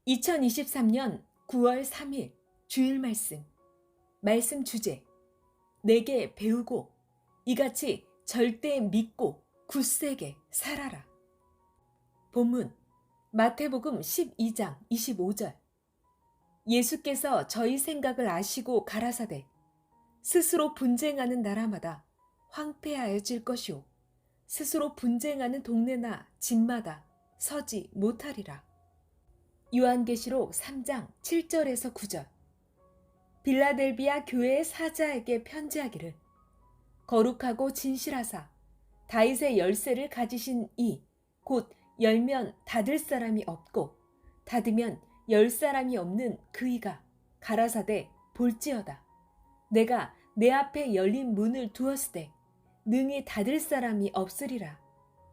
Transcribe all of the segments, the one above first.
2023년 9월 3일 주일 말씀 주제 내게 배우고 이같이 절대 믿고 굳세게 살아라. 본문 마태복음 12장 25절 예수께서 저희 생각을 아시고 가라사대 스스로 분쟁하는 나라마다 황폐하여질 것이요 스스로 분쟁하는 동네나 집마다 서지 못하리라. 요한계시록 3장 7절에서 9절 빌라델비아 교회의 사자에게 편지하기를 거룩하고 진실하사 다윗의 열쇠를 가지신 이 곧 열면 닫을 사람이 없고 닫으면 열 사람이 없는 그이가 가라사대 볼지어다. 내가 내 앞에 열린 문을 두었으되 능히 닫을 사람이 없으리라.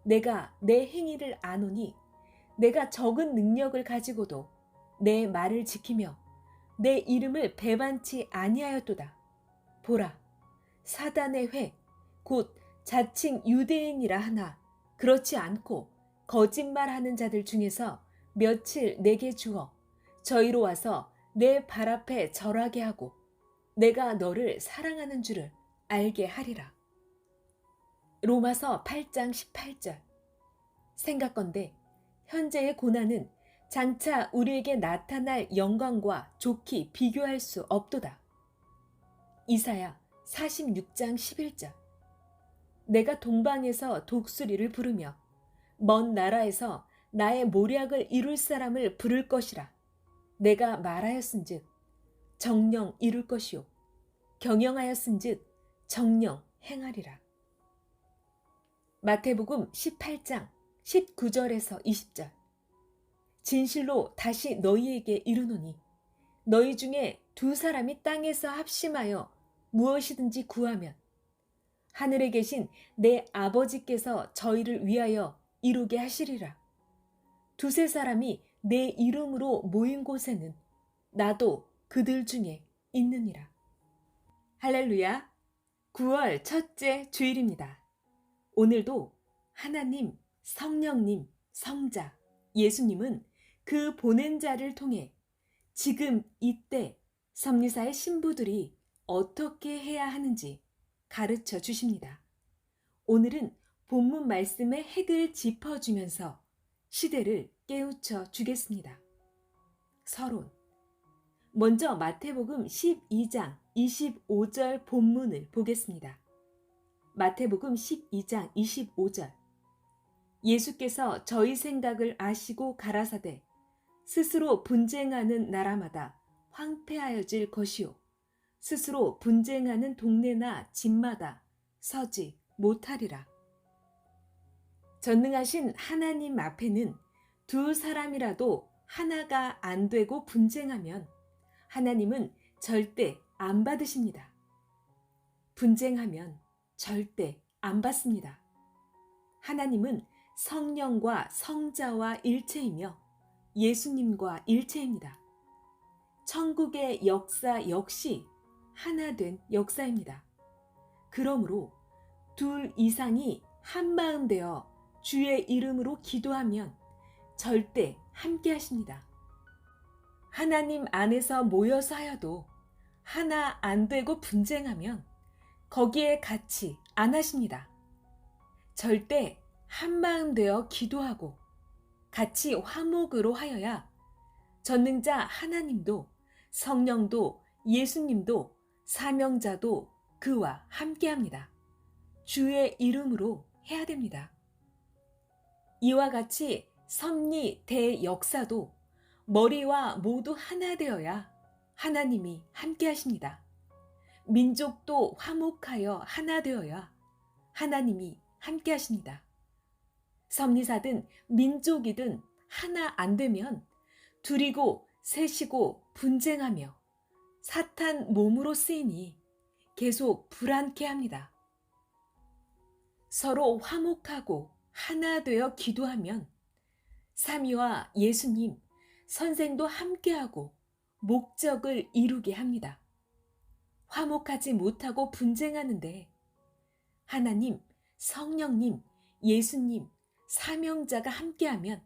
내가 내 행위를 아노니 내가 적은 능력을 가지고도 내 말을 지키며 내 이름을 배반치 아니하였도다. 보라, 사단의 회, 곧 자칭 유대인이라 하나 그렇지 않고 거짓말하는 자들 중에서 며칠 내게 주어 저희로 와서 내 발 앞에 절하게 하고 내가 너를 사랑하는 줄을 알게 하리라. 로마서 8장 18절 생각건대 현재의 고난은 장차 우리에게 나타날 영광과 좋게 비교할 수 없도다. 이사야 46장 11절 내가 동방에서 독수리를 부르며 먼 나라에서 나의 모략을 이룰 사람을 부를 것이라. 내가 말하였은즉 정령 이룰 것이요 경영하였은즉 정령 행하리라. 마태복음 18장 19절에서 20절 진실로 다시 너희에게 이르노니 너희 중에 두 사람이 땅에서 합심하여 무엇이든지 구하면 하늘에 계신 내 아버지께서 저희를 위하여 이루게 하시리라. 두세 사람이 내 이름으로 모인 곳에는 나도 그들 중에 있느니라. 할렐루야. 9월 첫째 주일입니다. 오늘도 하나님, 성령님, 성자, 예수님은 그 보낸 자를 통해 지금 이때 섭리사의 신부들이 어떻게 해야 하는지 가르쳐 주십니다. 오늘은 본문 말씀의 핵을 짚어주면서 시대를 깨우쳐 주겠습니다. 서론 먼저 마태복음 12장 25절 본문을 보겠습니다. 마태복음 12장 25절 예수께서 저희 생각을 아시고 가라사대 스스로 분쟁하는 나라마다 황폐하여질 것이요 스스로 분쟁하는 동네나 집마다 서지 못하리라. 전능하신 하나님 앞에는 두 사람이라도 하나가 안 되고 분쟁하면 하나님은 절대 안 받으십니다. 분쟁하면 절대 안 받습니다. 하나님은 성령과 성자와 일체이며 예수님과 일체입니다. 천국의 역사 역시 하나 된 역사입니다. 그러므로 둘 이상이 한마음 되어 주의 이름으로 기도하면 절대 함께 하십니다. 하나님 안에서 모여서 하여도 하나 안 되고 분쟁하면 거기에 같이 안 하십니다. 절대 한마음 되어 기도하고 같이 화목으로 하여야 전능자 하나님도 성령도 예수님도 사명자도 그와 함께합니다. 주의 이름으로 해야 됩니다. 이와 같이 섭리 대역사도 머리와 모두 하나 되어야 하나님이 함께 하십니다. 민족도 화목하여 하나 되어야 하나님이 함께 하십니다. 섭리사든 민족이든 하나 안 되면 둘이고 셋이고 분쟁하며 사탄 몸으로 쓰이니 계속 불안케 합니다. 서로 화목하고 하나 되어 기도하면 삼위와 예수님, 선생도 함께하고 목적을 이루게 합니다. 화목하지 못하고 분쟁하는데 하나님, 성령님, 예수님, 사명자가 함께하면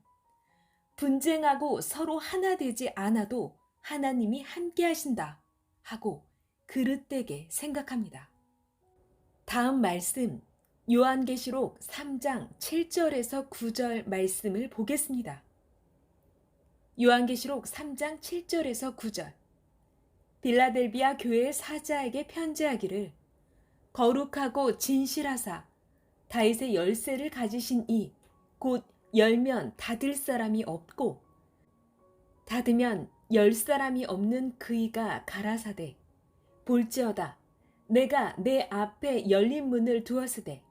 분쟁하고 서로 하나 되지 않아도 하나님이 함께 하신다 하고 그릇되게 생각합니다. 다음 말씀 요한계시록 3장 7절에서 9절 말씀을 보겠습니다. 요한계시록 3장 7절에서 9절. 빌라델비아 교회 사자에게 편지하기를 거룩하고 진실하사 다윗의 열쇠를 가지신 이 곧 열면 닫을 사람이 없고 닫으면 열 사람이 없는 그이가 가라사대 볼지어다 내가 내 앞에 열린 문을 두었으되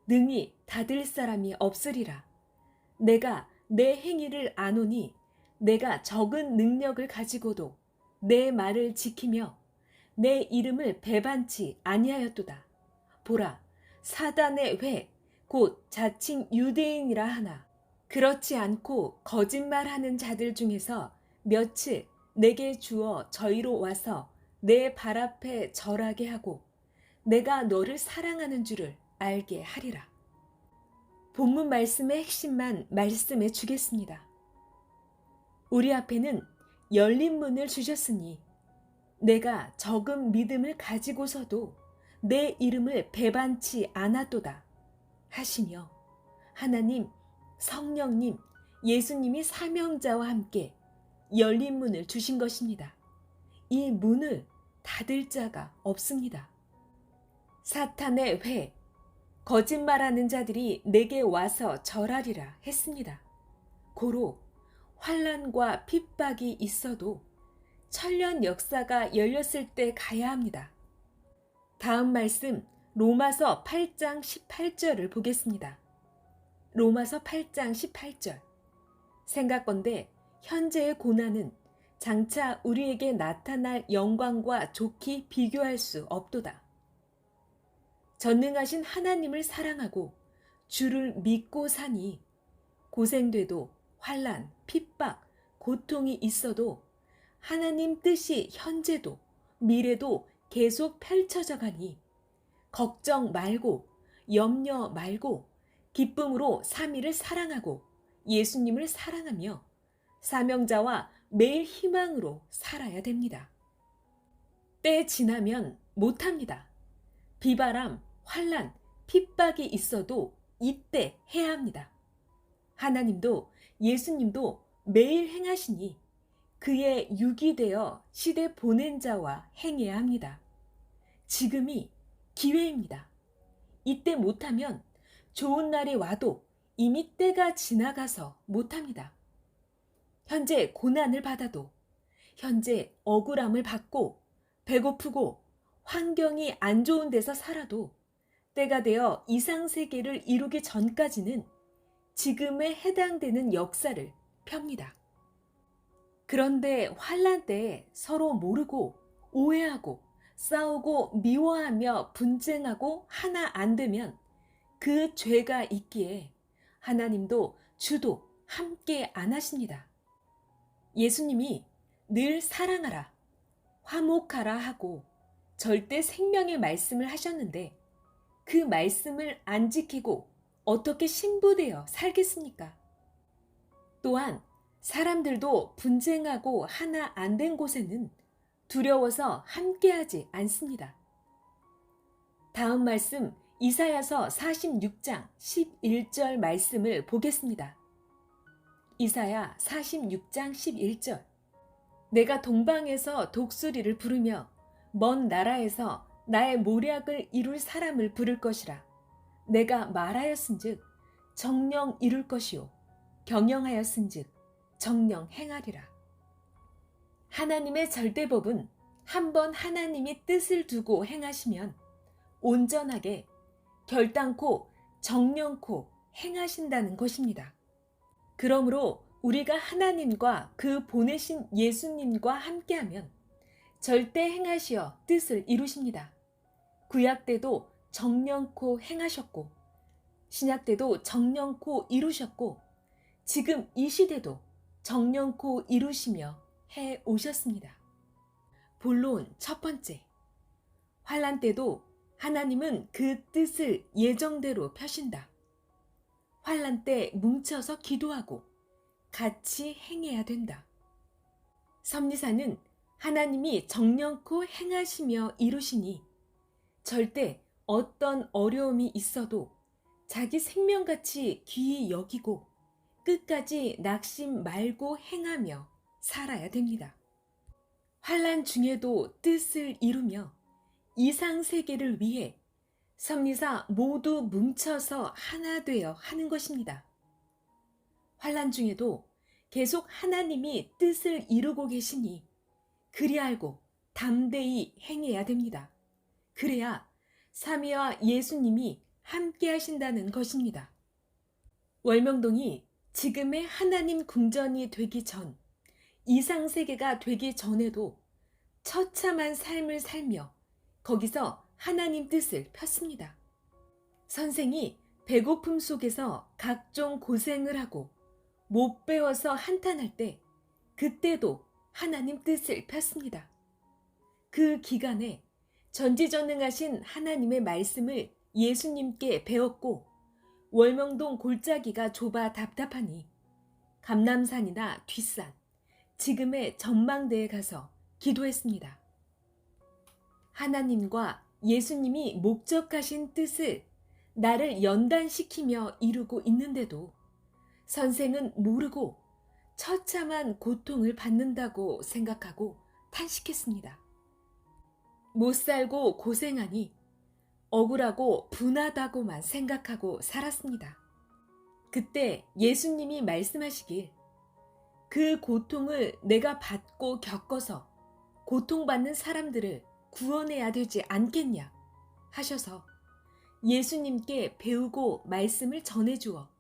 능히 닫을 사람이 없으리라. 내가 내 행위를 아노니 내가 적은 능력을 가지고도 내 말을 지키며 내 이름을 배반치 아니하였도다. 보라, 사단의 회, 곧 자칭 유대인이라 하나 그렇지 않고 거짓말하는 자들 중에서 몇을 내게 주어 저희로 와서 내 발 앞에 절하게 하고 내가 너를 사랑하는 줄을 알게 하리라. 본문 말씀의 핵심만 말씀해 주겠습니다. 우리 앞에는 열린 문을 주셨으니 내가 적은 믿음을 가지고서도 내 이름을 배반치 않았도다 하시며 하나님, 성령님, 예수님이 사명자와 함께 열린 문을 주신 것입니다. 이 문을 닫을 자가 없습니다. 사탄의 회, 거짓말하는 자들이 내게 와서 절하리라 했습니다. 고로 환난과 핍박이 있어도 천년 역사가 열렸을 때 가야 합니다. 다음 말씀 로마서 8장 18절을 보겠습니다. 로마서 8장 18절. 생각건대 현재의 고난은 장차 우리에게 나타날 영광과 좋게 비교할 수 없도다. 전능하신 하나님을 사랑하고 주를 믿고 사니 고생돼도 환난, 핍박, 고통이 있어도 하나님 뜻이 현재도 미래도 계속 펼쳐져 가니 걱정 말고 염려 말고 기쁨으로 3위를 사랑하고 예수님을 사랑하며 사명자와 매일 희망으로 살아야 됩니다. 때 지나면 못합니다. 비바람, 환난, 핍박이 있어도 이때 해야 합니다. 하나님도 예수님도 매일 행하시니 그의 육이 되어 시대 보낸 자와 행해야 합니다. 지금이 기회입니다. 이때 못하면 좋은 날이 와도 이미 때가 지나가서 못합니다. 현재 고난을 받아도 현재 억울함을 받고 배고프고 환경이 안 좋은 데서 살아도 때가 되어 이상세계를 이루기 전까지는 지금에 해당되는 역사를 펴니다. 그런데 환난 때에 서로 모르고 오해하고 싸우고 미워하며 분쟁하고 하나 안 되면 그 죄가 있기에 하나님도 주도 함께 안 하십니다. 예수님이 늘 사랑하라, 화목하라 하고 절대 생명의 말씀을 하셨는데 그 말씀을 안 지키고 어떻게 신부되어 살겠습니까? 또한 사람들도 분쟁하고 하나 안 된 곳에는 두려워서 함께하지 않습니다. 다음 말씀 이사야서 46장 11절 말씀을 보겠습니다. 이사야 46장 11절. 내가 동방에서 독수리를 부르며 먼 나라에서 나의 모략을 이룰 사람을 부를 것이라. 내가 말하였은즉 정령 이룰 것이요 경영하였은즉 정령 행하리라. 하나님의 절대법은 한번 하나님이 뜻을 두고 행하시면 온전하게 결단코 정령코 행하신다는 것입니다. 그러므로 우리가 하나님과 그 보내신 예수님과 함께하면 절대 행하시어 뜻을 이루십니다. 구약 때도 정령코 행하셨고 신약 때도 정령코 이루셨고 지금 이 시대도 정령코 이루시며 해 오셨습니다. 본론 첫 번째, 환난 때도 하나님은 그 뜻을 예정대로 펴신다. 환난 때 뭉쳐서 기도하고 같이 행해야 된다. 섭리사는 하나님이 정령코 행하시며 이루시니 절대 어떤 어려움이 있어도 자기 생명같이 귀히 여기고 끝까지 낙심 말고 행하며 살아야 됩니다. 환난 중에도 뜻을 이루며 이상세계를 위해 섭리사 모두 뭉쳐서 하나 되어 하는 것입니다. 환난 중에도 계속 하나님이 뜻을 이루고 계시니 그리 알고 담대히 행해야 됩니다. 그래야 삼위와 예수님이 함께 하신다는 것입니다. 월명동이 지금의 하나님 궁전이 되기 전, 이상세계가 되기 전에도 처참한 삶을 살며 거기서 하나님 뜻을 폈습니다. 선생이 배고픔 속에서 각종 고생을 하고 못 배워서 한탄할 때 그때도 하나님 뜻을 폈습니다. 그 기간에 전지전능하신 하나님의 말씀을 예수님께 배웠고 월명동 골짜기가 좁아 답답하니 감남산이나 뒷산, 지금의 전망대에 가서 기도했습니다. 하나님과 예수님이 목적하신 뜻을 나를 연단시키며 이루고 있는데도 선생은 모르고 처참한 고통을 받는다고 생각하고 탄식했습니다. 못 살고 고생하니 억울하고 분하다고만 생각하고 살았습니다. 그때 예수님이 말씀하시길 그 고통을 내가 받고 겪어서 고통받는 사람들을 구원해야 되지 않겠냐 하셔서 예수님께 배우고 말씀을 전해주어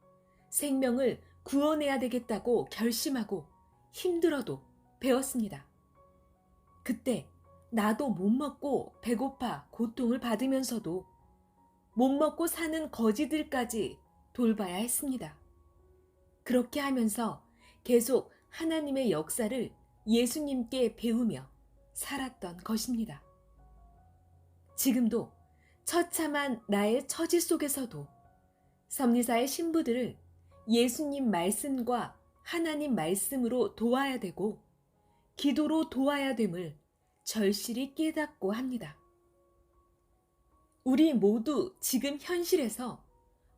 생명을 구원해야 되겠다고 결심하고 힘들어도 배웠습니다. 그때 나도 못 먹고 배고파 고통을 받으면서도 못 먹고 사는 거지들까지 돌봐야 했습니다. 그렇게 하면서 계속 하나님의 역사를 예수님께 배우며 살았던 것입니다. 지금도 처참한 나의 처지 속에서도 섭리사의 신부들을 예수님 말씀과 하나님 말씀으로 도와야 되고 기도로 도와야 됨을 절실히 깨닫고 합니다. 우리 모두 지금 현실에서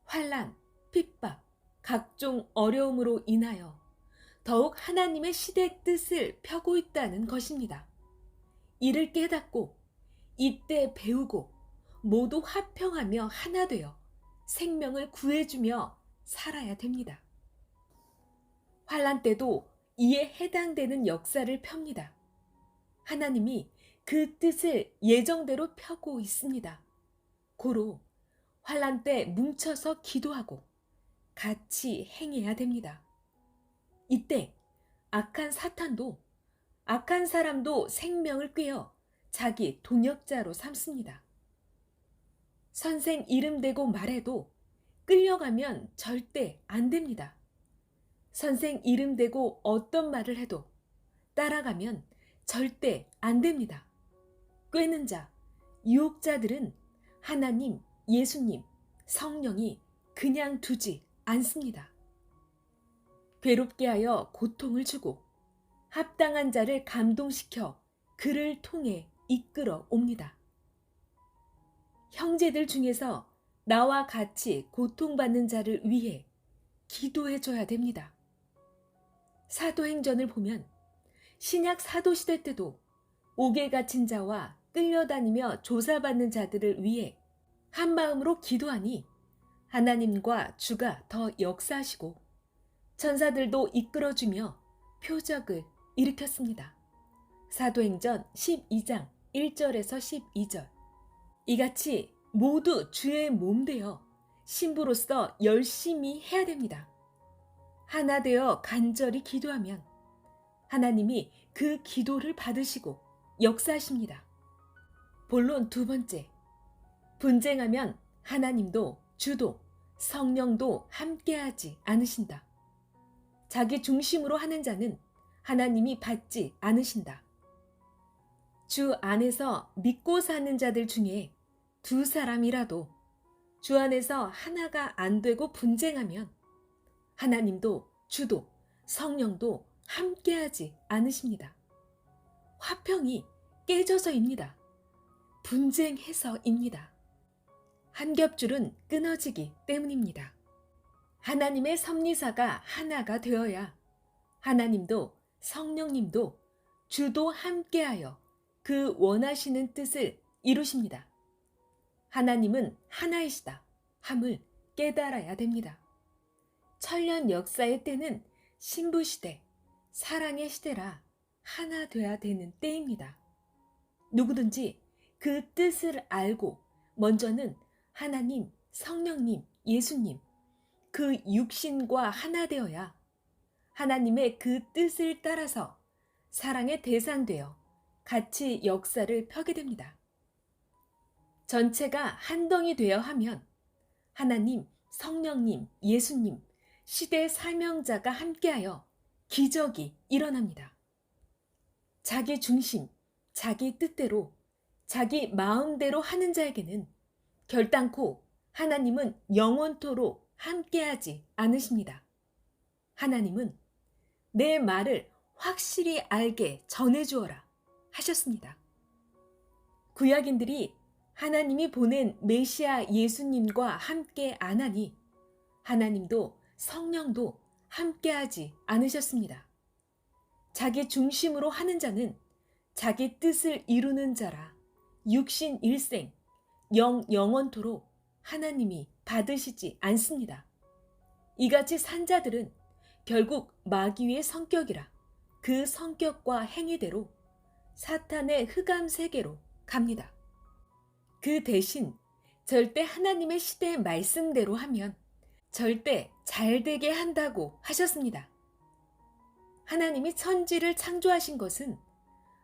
환난, 핍박, 각종 어려움으로 인하여 더욱 하나님의 시대 뜻을 펴고 있다는 것입니다. 이를 깨닫고 이때 배우고 모두 화평하며 하나 되어 생명을 구해주며 살아야 됩니다. 환난 때도 이에 해당되는 역사를 펴니다. 하나님이 그 뜻을 예정대로 펴고 있습니다. 고로 환난 때 뭉쳐서 기도하고 같이 행해야 됩니다. 이때 악한 사탄도 악한 사람도 생명을 꿰어 자기 동역자로 삼습니다. 선생 이름 대고 말해도 끌려가면 절대 안 됩니다. 선생 이름 대고 어떤 말을 해도 따라가면 절대 안 됩니다. 꿰는 자, 유혹자들은 하나님, 예수님, 성령이 그냥 두지 않습니다. 괴롭게 하여 고통을 주고 합당한 자를 감동시켜 그를 통해 이끌어 옵니다. 형제들 중에서 나와 같이 고통받는 자를 위해 기도해 줘야 됩니다. 사도행전을 보면 신약 사도시대 때도 옥에 갇힌 자와 끌려다니며 조사받는 자들을 위해 한마음으로 기도하니 하나님과 주가 더 역사하시고 천사들도 이끌어주며 표적을 일으켰습니다. 사도행전 12장 1절에서 12절. 이같이 모두 주의 몸 되어 신부로서 열심히 해야 됩니다. 하나 되어 간절히 기도하면 하나님이 그 기도를 받으시고 역사하십니다. 본론 두 번째, 분쟁하면 하나님도 주도 성령도 함께하지 않으신다. 자기 중심으로 하는 자는 하나님이 받지 않으신다. 주 안에서 믿고 사는 자들 중에 두 사람이라도 주 안에서 하나가 안 되고 분쟁하면 하나님도 주도 성령도 함께하지 않으십니다. 화평이 깨져서입니다. 분쟁해서입니다. 한 겹줄은 끊어지기 때문입니다. 하나님의 섭리사가 하나가 되어야 하나님도 성령님도 주도 함께하여 그 원하시는 뜻을 이루십니다. 하나님은 하나이시다 함을 깨달아야 됩니다. 천년 역사의 때는 신부시대, 사랑의 시대라 하나 돼야 되는 때입니다. 누구든지 그 뜻을 알고 먼저는 하나님, 성령님, 예수님, 그 육신과 하나 되어야 하나님의 그 뜻을 따라서 사랑의 대상되어 같이 역사를 펴게 됩니다. 전체가 한 덩이 되어 하면 하나님, 성령님, 예수님, 시대 사명자가 함께하여 기적이 일어납니다. 자기 중심, 자기 뜻대로, 자기 마음대로 하는 자에게는 결단코 하나님은 영원토록 함께하지 않으십니다. 하나님은 내 말을 확실히 알게 전해주어라 하셨습니다. 구약인들이 하나님이 보낸 메시아 예수님과 함께 안 하니 하나님도 성령도 함께하지 않으셨습니다. 자기 중심으로 하는 자는 자기 뜻을 이루는 자라 육신 일생 영원토록 하나님이 받으시지 않습니다. 이같이 산 자들은 결국 마귀의 성격이라 그 성격과 행위대로 사탄의 흑암 세계로 갑니다. 그 대신 절대 하나님의 시대의 말씀대로 하면 절대 잘되게 한다고 하셨습니다. 하나님이 천지를 창조하신 것은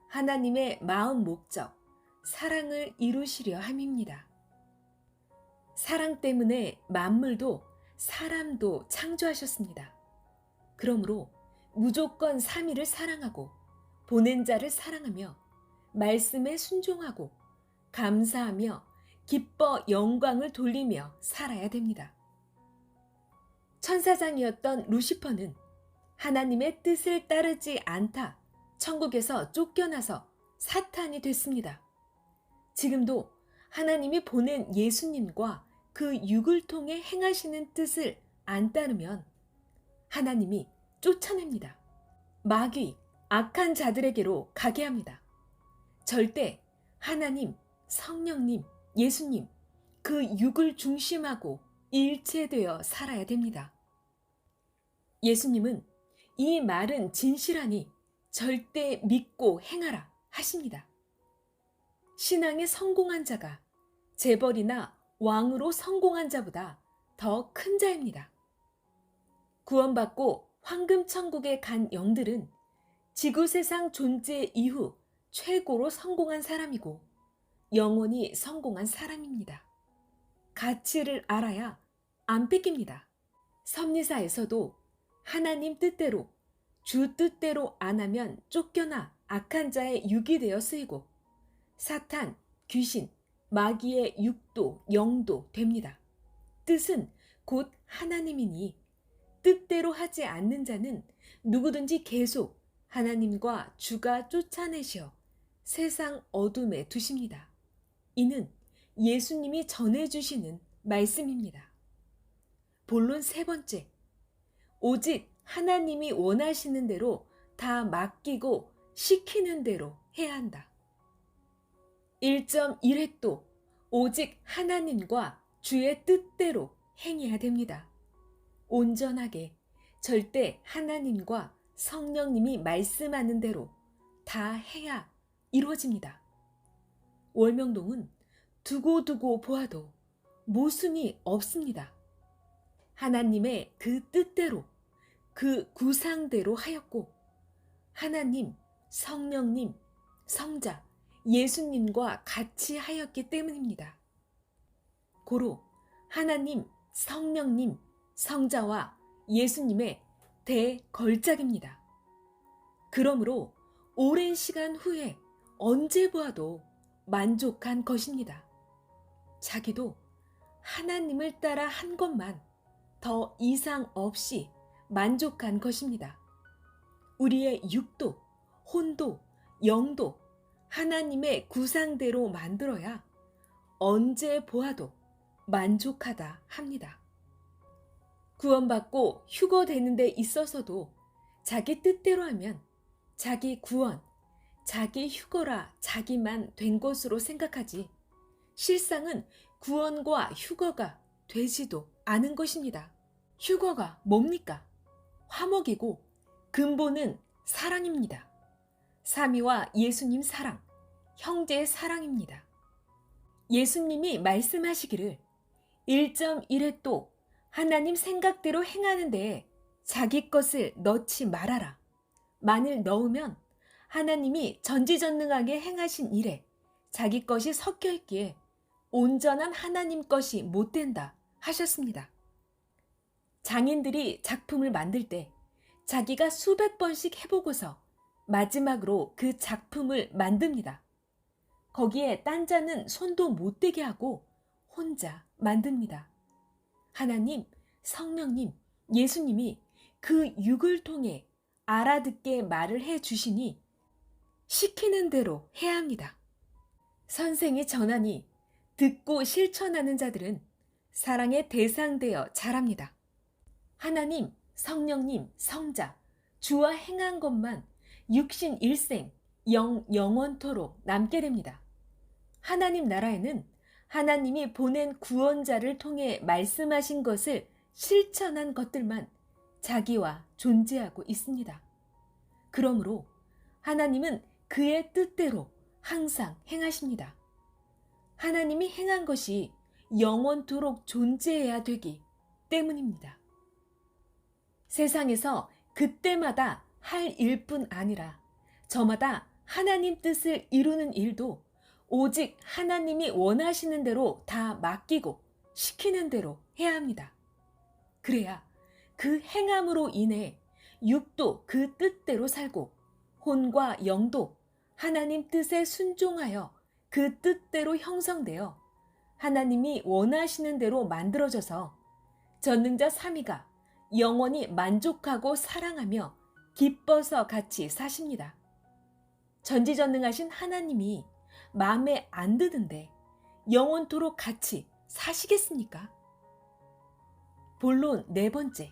하나님의 마음 목적, 사랑을 이루시려 함입니다. 사랑 때문에 만물도 사람도 창조하셨습니다. 그러므로 무조건 삼위를 사랑하고 보낸 자를 사랑하며 말씀에 순종하고 감사하며 기뻐 영광을 돌리며 살아야 됩니다. 천사장이었던 루시퍼는 하나님의 뜻을 따르지 않다 천국에서 쫓겨나서 사탄이 됐습니다. 지금도 하나님이 보낸 예수님과 그 육을 통해 행하시는 뜻을 안 따르면 하나님이 쫓아냅니다. 마귀, 악한 자들에게로 가게 합니다. 절대 하나님, 성령님, 예수님, 그 육을 중심하고 일체되어 살아야 됩니다. 예수님은 이 말은 진실하니 절대 믿고 행하라 하십니다. 신앙에 성공한 자가 재벌이나 왕으로 성공한 자보다 더 큰 자입니다. 구원받고 황금천국에 간 영들은 지구세상 존재 이후 최고로 성공한 사람이고 영원히 성공한 사람입니다. 가치를 알아야 안 뺏깁니다. 섭리사에서도 하나님 뜻대로 주 뜻대로 안 하면 쫓겨나 악한 자의 육이 되어 쓰이고 사탄, 귀신, 마귀의 육도, 영도 됩니다. 뜻은 곧 하나님이니 뜻대로 하지 않는 자는 누구든지 계속 하나님과 주가 쫓아내셔 세상 어둠에 두십니다. 이는 예수님이 전해주시는 말씀입니다. 본론 세 번째, 오직 하나님이 원하시는 대로 다 맡기고 시키는 대로 해야 한다. 1.1획도 오직 하나님과 주의 뜻대로 행해야 됩니다. 온전하게 절대 하나님과 성령님이 말씀하는 대로 다 해야 이루어집니다. 월명동은 두고두고 보아도 모순이 없습니다. 하나님의 그 뜻대로 그 구상대로 하였고 하나님, 성령님, 성자, 예수님과 같이 하였기 때문입니다. 고로 하나님, 성령님, 성자와 예수님의 대걸작입니다. 그러므로 오랜 시간 후에 언제 보아도 만족한 것입니다. 자기도 하나님을 따라 한 것만 더 이상 없이 만족한 것입니다. 우리의 육도, 혼도, 영도 하나님의 구상대로 만들어야 언제 보아도 만족하다 합니다. 구원받고 휴거되는 데 있어서도 자기 뜻대로 하면 자기 구원, 자기 휴거라 자기만 된 것으로 생각하지 실상은 구원과 휴거가 되지도 않은 것입니다. 휴거가 뭡니까? 화목이고 근본은 사랑입니다. 삼위와 예수님 사랑, 형제의 사랑입니다. 예수님이 말씀하시기를 1.1회 또 하나님 생각대로 행하는 데에 자기 것을 넣지 말아라. 만일 넣으면 하나님이 전지전능하게 행하신 일에 자기 것이 섞여 있기에 온전한 하나님 것이 못 된다 하셨습니다. 장인들이 작품을 만들 때 자기가 수백 번씩 해보고서 마지막으로 그 작품을 만듭니다. 거기에 딴 자는 손도 못 대게 하고 혼자 만듭니다. 하나님, 성령님, 예수님이 그 육을 통해 알아듣게 말을 해 주시니 시키는 대로 해야 합니다. 선생이 전하니 듣고 실천하는 자들은 사랑의 대상되어 자랍니다. 하나님, 성령님, 성자, 주와 행한 것만 육신 일생, 영원토록 남게 됩니다. 하나님 나라에는 하나님이 보낸 구원자를 통해 말씀하신 것을 실천한 것들만 자기와 존재하고 있습니다. 그러므로 하나님은 그의 뜻대로 항상 행하십니다. 하나님이 행한 것이 영원토록 존재해야 되기 때문입니다. 세상에서 그때마다 할 일뿐 아니라 저마다 하나님 뜻을 이루는 일도 오직 하나님이 원하시는 대로 다 맡기고 시키는 대로 해야 합니다. 그래야 그 행함으로 인해 육도 그 뜻대로 살고 혼과 영도 하나님 뜻에 순종하여 그 뜻대로 형성되어 하나님이 원하시는 대로 만들어져서 전능자 삼위가 영원히 만족하고 사랑하며 기뻐서 같이 사십니다. 전지전능하신 하나님이 마음에 안 드는데 영원토록 같이 사시겠습니까? 본론 네 번째,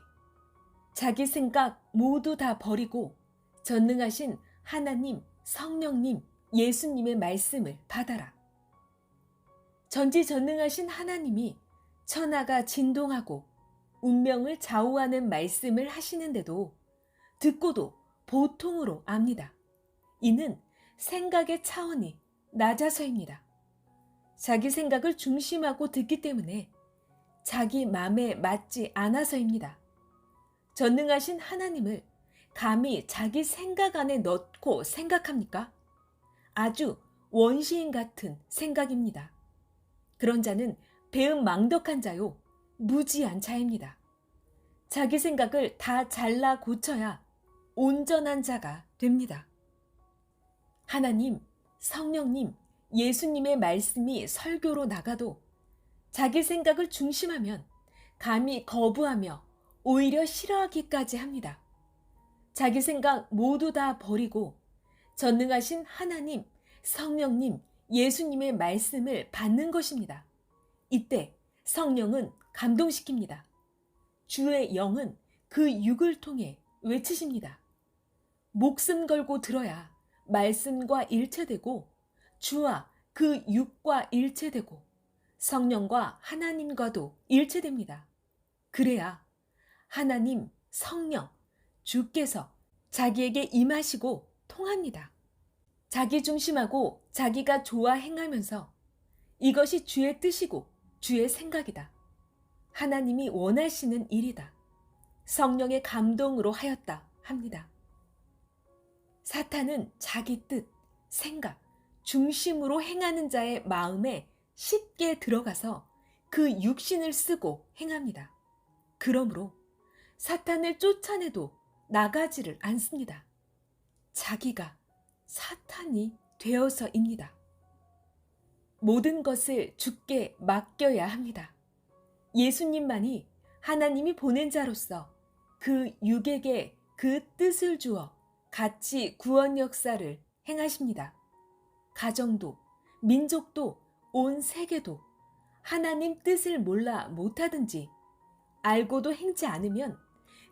자기 생각 모두 다 버리고 전능하신 하나님, 성령님, 예수님의 말씀을 받아라. 전지전능하신 하나님이 천하가 진동하고 운명을 좌우하는 말씀을 하시는데도 듣고도 보통으로 압니다. 이는 생각의 차원이 낮아서입니다. 자기 생각을 중심하고 듣기 때문에 자기 마음에 맞지 않아서입니다. 전능하신 하나님을 감히 자기 생각 안에 넣고 생각합니까? 아주 원시인 같은 생각입니다. 그런 자는 배은망덕한 자요, 무지한 자입니다. 자기 생각을 다 잘라 고쳐야 온전한 자가 됩니다. 하나님, 성령님, 예수님의 말씀이 설교로 나가도 자기 생각을 중심하면 감히 거부하며 오히려 싫어하기까지 합니다. 자기 생각 모두 다 버리고 전능하신 하나님, 성령님, 예수님의 말씀을 받는 것입니다. 이때 성령은 감동시킵니다. 주의 영은 그 육을 통해 외치십니다. 목숨 걸고 들어야 말씀과 일체되고 주와 그 육과 일체되고 성령과 하나님과도 일체됩니다. 그래야 하나님, 성령, 주께서 자기에게 임하시고 통합니다. 자기 중심하고 자기가 좋아 행하면서 이것이 주의 뜻이고 주의 생각이다. 하나님이 원하시는 일이다. 성령의 감동으로 하였다 합니다. 사탄은 자기 뜻, 생각, 중심으로 행하는 자의 마음에 쉽게 들어가서 그 육신을 쓰고 행합니다. 그러므로 사탄을 쫓아내도 나가지를 않습니다. 자기가 사탄이 되어서입니다. 모든 것을 주께 맡겨야 합니다. 예수님만이 하나님이 보낸 자로서 그 육에게 그 뜻을 주어 같이 구원 역사를 행하십니다. 가정도, 민족도, 온 세계도 하나님 뜻을 몰라 못하든지 알고도 행치 않으면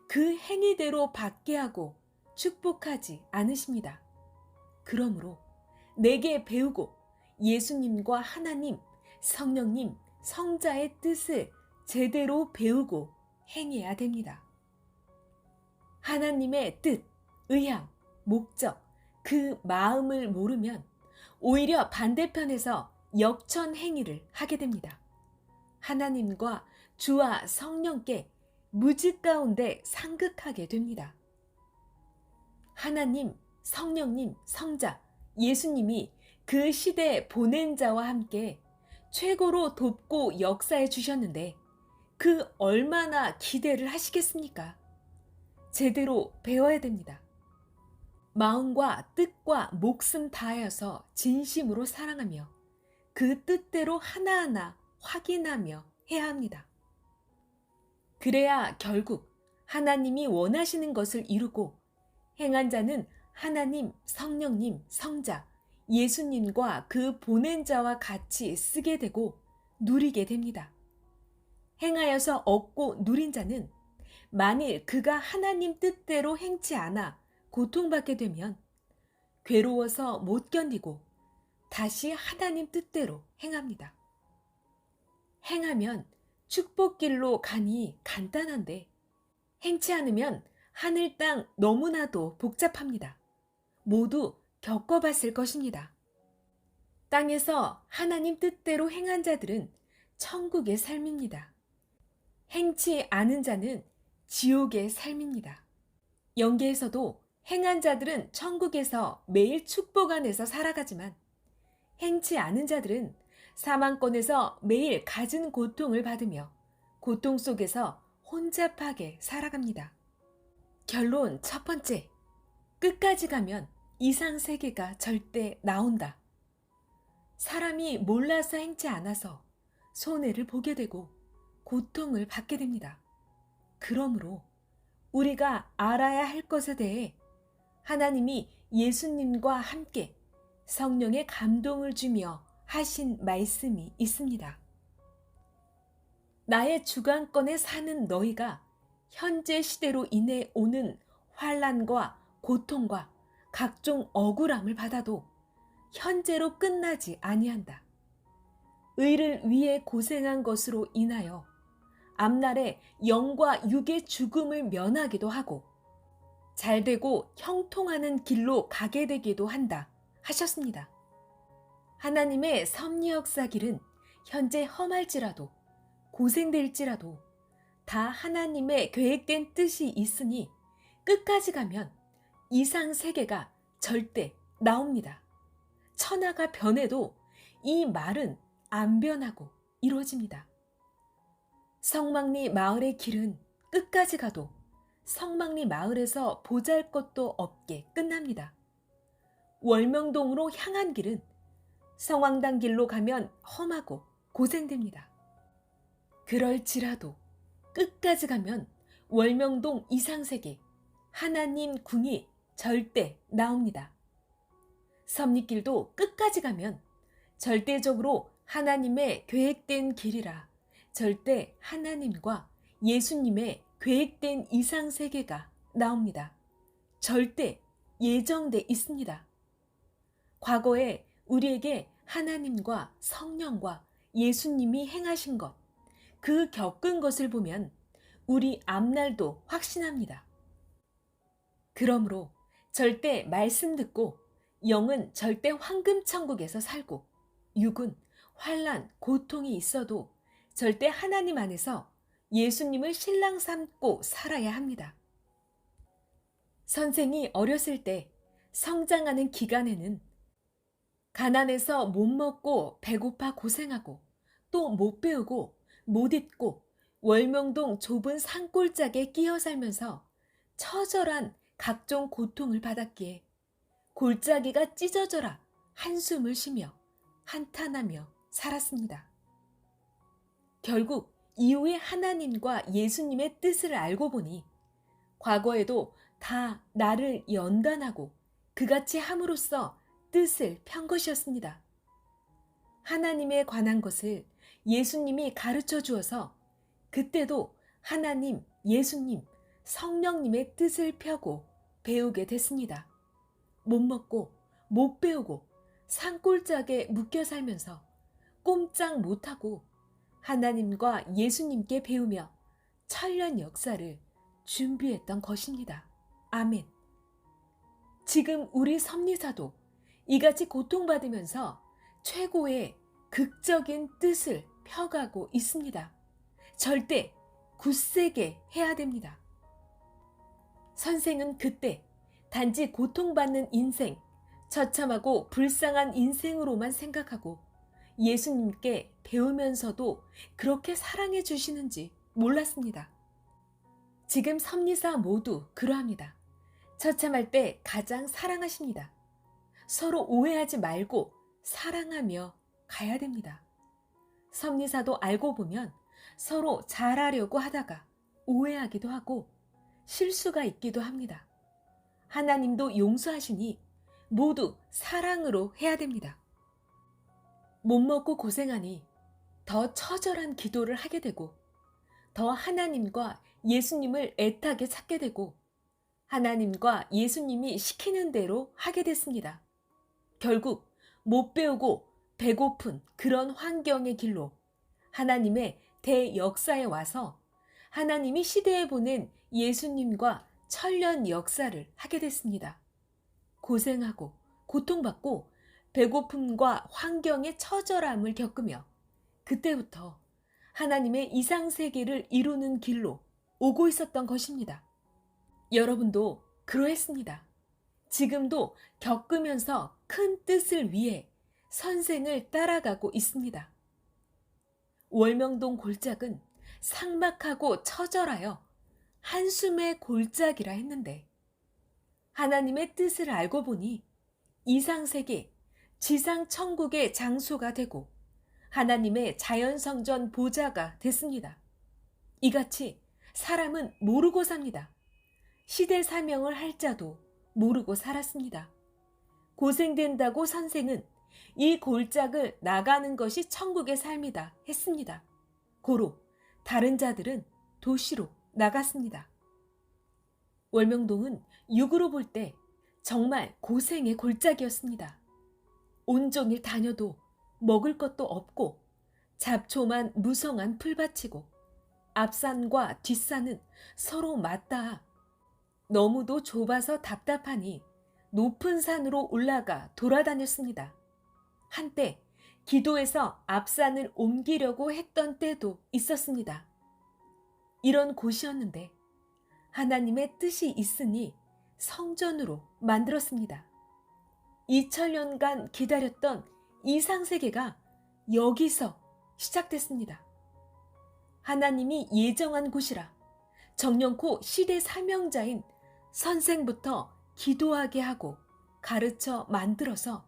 그 행위대로 받게 하고 축복하지 않으십니다. 그러므로 내게 배우고 예수님과 하나님, 성령님, 성자의 뜻을 제대로 배우고 행해야 됩니다. 하나님의 뜻, 의향, 목적, 그 마음을 모르면 오히려 반대편에서 역천 행위를 하게 됩니다. 하나님과 주와 성령께 무지 가운데 상극하게 됩니다. 하나님, 성령님, 성자, 예수님이 그 시대에 보낸 자와 함께 최고로 돕고 역사해 주셨는데 그 얼마나 기대를 하시겠습니까? 제대로 배워야 됩니다. 마음과 뜻과 목숨 다하여서 진심으로 사랑하며 그 뜻대로 하나하나 확인하며 해야 합니다. 그래야 결국 하나님이 원하시는 것을 이루고 행한 자는 하나님, 성령님, 성자, 예수님과 그 보낸 자와 같이 쓰게 되고 누리게 됩니다. 행하여서 얻고 누린 자는 만일 그가 하나님 뜻대로 행치 않아 고통받게 되면 괴로워서 못 견디고 다시 하나님 뜻대로 행합니다. 행하면 축복길로 가니 간단한데 행치 않으면 하늘 땅 너무나도 복잡합니다. 모두 겪어봤을 것입니다. 땅에서 하나님 뜻대로 행한 자들은 천국의 삶입니다. 행치 않은 자는 지옥의 삶입니다. 영계에서도 행한 자들은 천국에서 매일 축복 안에서 살아가지만 행치 않은 자들은 사망권에서 매일 갖은 고통을 받으며 고통 속에서 혼잡하게 살아갑니다. 결론 첫 번째, 끝까지 가면 이상 세계가 절대 나온다. 사람이 몰라서 행치 않아서 손해를 보게 되고 고통을 받게 됩니다. 그러므로 우리가 알아야 할 것에 대해 하나님이 예수님과 함께 성령의 감동을 주며 하신 말씀이 있습니다. 나의 주관권에 사는 너희가 현재 시대로 인해 오는 환난과 고통과 각종 억울함을 받아도 현재로 끝나지 아니한다. 의를 위해 고생한 것으로 인하여 앞날에 영과 육의 죽음을 면하기도 하고 잘되고 형통하는 길로 가게 되기도 한다 하셨습니다. 하나님의 섭리 역사길은 현재 험할지라도 고생될지라도 다 하나님의 계획된 뜻이 있으니 끝까지 가면 이상 세계가 절대 나옵니다. 천하가 변해도 이 말은 안 변하고 이루어집니다. 성막리 마을의 길은 끝까지 가도 성막리 마을에서 보잘것도 없게 끝납니다. 월명동으로 향한 길은 성황당 길로 가면 험하고 고생됩니다. 그럴지라도 끝까지 가면 월명동 이상세계 하나님 궁이 절대 나옵니다. 섭리길도 끝까지 가면 절대적으로 하나님의 계획된 길이라 절대 하나님과 예수님의 계획된 이상세계가 나옵니다. 절대 예정돼 있습니다. 과거에 우리에게 하나님과 성령과 예수님이 행하신 것, 그 겪은 것을 보면 우리 앞날도 확신합니다. 그러므로 절대 말씀 듣고 영은 절대 황금천국에서 살고 육은 환난, 고통이 있어도 절대 하나님 안에서 예수님을 신랑 삼고 살아야 합니다. 선생이 어렸을 때 성장하는 기간에는 가난해서 못 먹고 배고파 고생하고 또 못 배우고 못 잊고 월명동 좁은 산골짜기에 끼어 살면서 처절한 각종 고통을 받았기에 골짜기가 찢어져라 한숨을 쉬며 한탄하며 살았습니다. 결국 이후에 하나님과 예수님의 뜻을 알고 보니 과거에도 다 나를 연단하고 그같이 함으로써 뜻을 편 것이었습니다. 하나님에 관한 것을 예수님이 가르쳐 주어서 그때도 하나님, 예수님, 성령님의 뜻을 펴고 배우게 됐습니다. 못 먹고 못 배우고 산골짜기에 묶여 살면서 꼼짝 못하고 하나님과 예수님께 배우며 천년 역사를 준비했던 것입니다. 아멘. 지금 우리 섭리사도 이같이 고통받으면서 최고의 극적인 뜻을 펴가고 있습니다. 절대 굳세게 해야 됩니다. 선생은 그때 단지 고통받는 인생, 처참하고 불쌍한 인생으로만 생각하고 예수님께 배우면서도 그렇게 사랑해 주시는지 몰랐습니다. 지금 섭리사 모두 그러합니다. 처참할 때 가장 사랑하십니다. 서로 오해하지 말고 사랑하며 가야 됩니다. 섭리사도 알고 보면 서로 잘하려고 하다가 오해하기도 하고 실수가 있기도 합니다. 하나님도 용서하시니 모두 사랑으로 해야 됩니다. 못 먹고 고생하니 더 처절한 기도를 하게 되고 더 하나님과 예수님을 애타게 찾게 되고 하나님과 예수님이 시키는 대로 하게 됐습니다. 결국 못 배우고 배고픈 그런 환경의 길로 하나님의 대역사에 와서 하나님이 시대에 보낸 예수님과 천년 역사를 하게 됐습니다. 고생하고 고통받고 배고픔과 환경의 처절함을 겪으며 그때부터 하나님의 이상세계를 이루는 길로 오고 있었던 것입니다. 여러분도 그러했습니다. 지금도 겪으면서 큰 뜻을 위해 선생을 따라가고 있습니다. 월명동 골짜기는 삭막하고 처절하여 한숨의 골짜기라 했는데 하나님의 뜻을 알고 보니 이상세계, 지상천국의 장소가 되고 하나님의 자연성전 보좌가 됐습니다. 이같이 사람은 모르고 삽니다. 시대 사명을 할 자도 모르고 살았습니다. 고생된다고 선생은 이 골짜기를 나가는 것이 천국의 삶이다 했습니다. 고로 다른 자들은 도시로 나갔습니다. 월명동은 육으로 볼 때 정말 고생의 골짜기였습니다. 온종일 다녀도 먹을 것도 없고 잡초만 무성한 풀밭이고 앞산과 뒷산은 서로 맞닿아 너무도 좁아서 답답하니 높은 산으로 올라가 돌아다녔습니다. 한때 기도해서 앞산을 옮기려고 했던 때도 있었습니다. 이런 곳이었는데 하나님의 뜻이 있으니 성전으로 만들었습니다. 2000년간 기다렸던 이상세계가 여기서 시작됐습니다. 하나님이 예정한 곳이라 정령코 시대 사명자인 선생부터 기도하게 하고 가르쳐 만들어서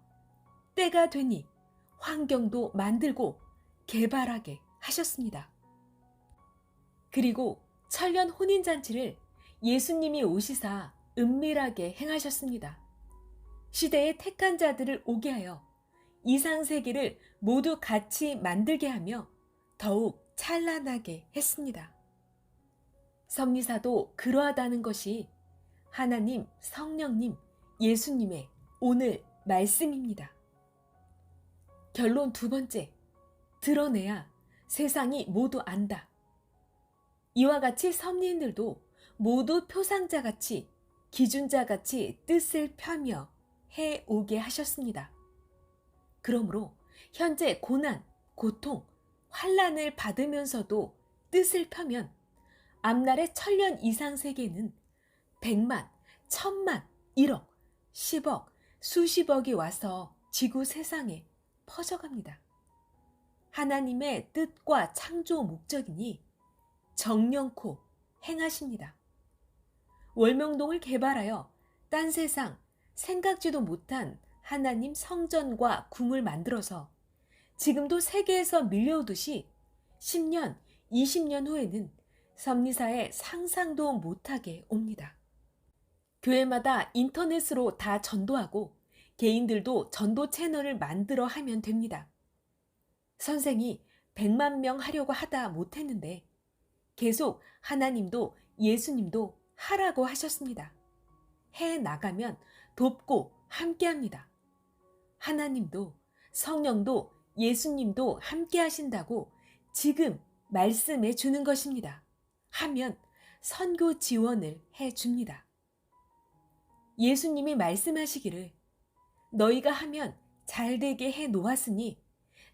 때가 되니 환경도 만들고 개발하게 하셨습니다. 그리고 천년 혼인잔치를 예수님이 오시사 은밀하게 행하셨습니다. 시대의 택한 자들을 오게 하여 이상세계를 모두 같이 만들게 하며 더욱 찬란하게 했습니다. 섭리사도 그러하다는 것이 하나님, 성령님, 예수님의 오늘 말씀입니다. 결론 두 번째, 드러내야 세상이 모두 안다. 이와 같이 섭리인들도 모두 표상자같이 기준자같이 뜻을 펴며 해오게 하셨습니다. 그러므로 현재 고난, 고통, 환난을 받으면서도 뜻을 펴면 앞날의 천년 이상 세계는 100만, 1000만, 1억, 10억, 수십억이 와서 지구 세상에 퍼져갑니다. 하나님의 뜻과 창조 목적이니 정령코 행하십니다. 월명동을 개발하여 딴 세상 생각지도 못한 하나님 성전과 궁을 만들어서 지금도 세계에서 밀려오듯이 10년, 20년 후에는 섭리사에 상상도 못하게 옵니다. 교회마다 인터넷으로 다 전도하고 개인들도 전도 채널을 만들어 하면 됩니다. 선생이 100만 명 하려고 하다 못했는데 계속 하나님도 예수님도 하라고 하셨습니다. 해 나가면 돕고 함께 합니다. 하나님도 성령도 예수님도 함께 하신다고 지금 말씀해 주는 것입니다. 하면 선교 지원을 해 줍니다. 예수님이 말씀하시기를 너희가 하면 잘 되게 해 놓았으니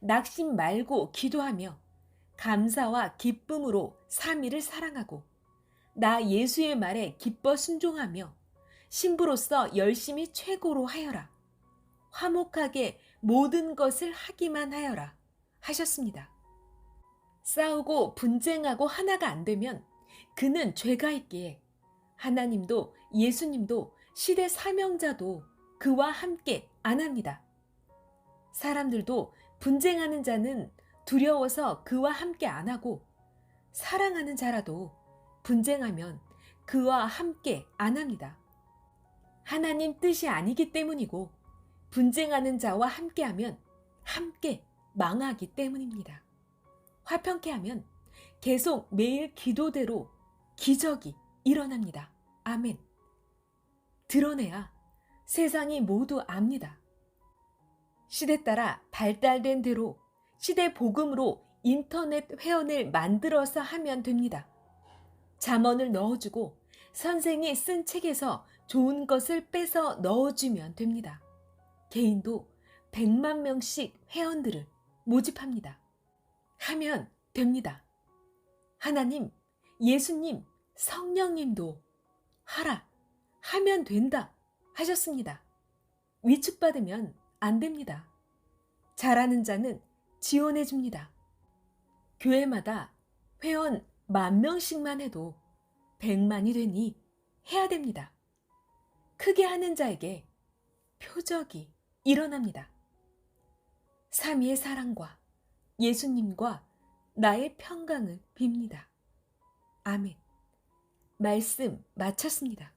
낙심 말고 기도하며 감사와 기쁨으로 삼위를 사랑하고 나 예수의 말에 기뻐 순종하며 신부로서 열심히 최고로 하여라. 화목하게 모든 것을 하기만 하여라 하셨습니다. 싸우고 분쟁하고 하나가 안 되면 그는 죄가 있기에 하나님도 예수님도 시대 사명자도 그와 함께 안 합니다. 사람들도 분쟁하는 자는 두려워서 그와 함께 안 하고 사랑하는 자라도 분쟁하면 그와 함께 안 합니다. 하나님 뜻이 아니기 때문이고 분쟁하는 자와 함께하면 함께 망하기 때문입니다. 화평케 하면 계속 매일 기도대로 기적이 일어납니다. 아멘. 드러내야 세상이 모두 압니다. 시대 따라 발달된 대로 시대 복음으로 인터넷 회원을 만들어서 하면 됩니다. 잠언을 넣어주고 선생이 쓴 책에서 좋은 것을 빼서 넣어주면 됩니다. 개인도 100만 명씩 회원들을 모집합니다. 하면 됩니다. 하나님, 예수님, 성령님도 하라, 하면 된다 하셨습니다. 위축받으면 안 됩니다. 잘하는 자는 지원해 줍니다. 교회마다 회원 10,000명씩만 해도 100만이 되니 해야 됩니다. 크게 하는 자에게 표적이 일어납니다. 삼위의 사랑과 예수님과 나의 평강을 빕니다. 아멘. 말씀 마쳤습니다.